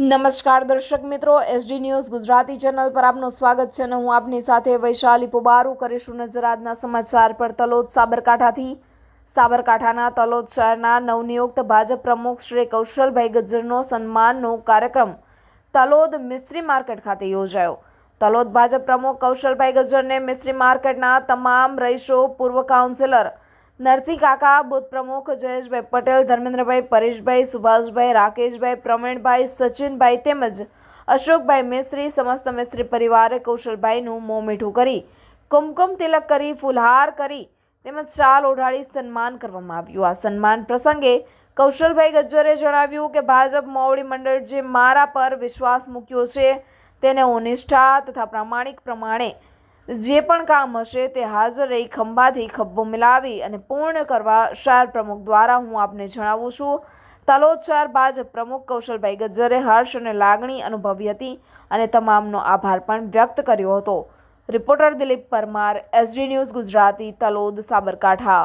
નમસ્કાર દર્શક મિત્રો, એસડી ન્યૂઝ ગુજરાતી ચેનલ પર આપનું સ્વાગત છે અને હું આપની સાથે વૈશાલી પોબારુ કરીશું નજર આજના સમાચાર પર। તલોદ સાબરકાંઠાથી સાબરકાંઠાના તલોદ શહેરના નવનિયુક્ત ભાજપ પ્રમુખ શ્રી કૌશલભાઈ ગજ્જરનો સન્માનનો કાર્યક્રમ તલોદ મિસ્ત્રી માર્કેટ ખાતે યોજાયો। તલોદ ભાજપ પ્રમુખ કૌશલભાઈ ગજ્જરને મિસ્ત્રી માર્કેટના તમામ રહીશો, પૂર્વ કાઉન્સિલર નરસિંહ કાકા, બુથ પ્રમુખ જયેશભાઈ પટેલ, ધર્મેન્દ્રભાઈ, પરેશભાઈ, સુભાષભાઈ, રાકેશભાઈ, પ્રવીણભાઈ, સચિનભાઈ તેમજ અશોકભાઈ મિસ્ત્રી સમસ્ત મિસ્ત્રી પરિવારે કૌશલભાઈનું મોં મીઠું કરી કુમકુમ તિલક કરી ફૂલહાર કરી તેમજ શાલ ઓઢાડી સન્માન કરવામાં આવ્યું। આ સન્માન પ્રસંગે કૌશલભાઈ ગજ્જરે જણાવ્યું કે ભાજપ મોવડી મંડળ જે મારા પર વિશ્વાસ મૂક્યો છે તેને હું નિષ્ઠા તથા પ્રામાણિક પ્રમાણે જે પણ કામ હશે તે હાજર રહી ખંભાથી ખભો મિલાવી અને પૂર્ણ કરવા શહેર પ્રમુખ દ્વારા હું આપને જણાવું છું। તલોદ શહેર ભાજપ પ્રમુખ કૌશલભાઈ ગજ્જરે હર્ષ અને લાગણી અનુભવી હતી અને તમામનો આભાર પણ વ્યક્ત કર્યો હતો। Reporter Dilip Parmar, SD news Gujarati, Talod, Sabarkantha.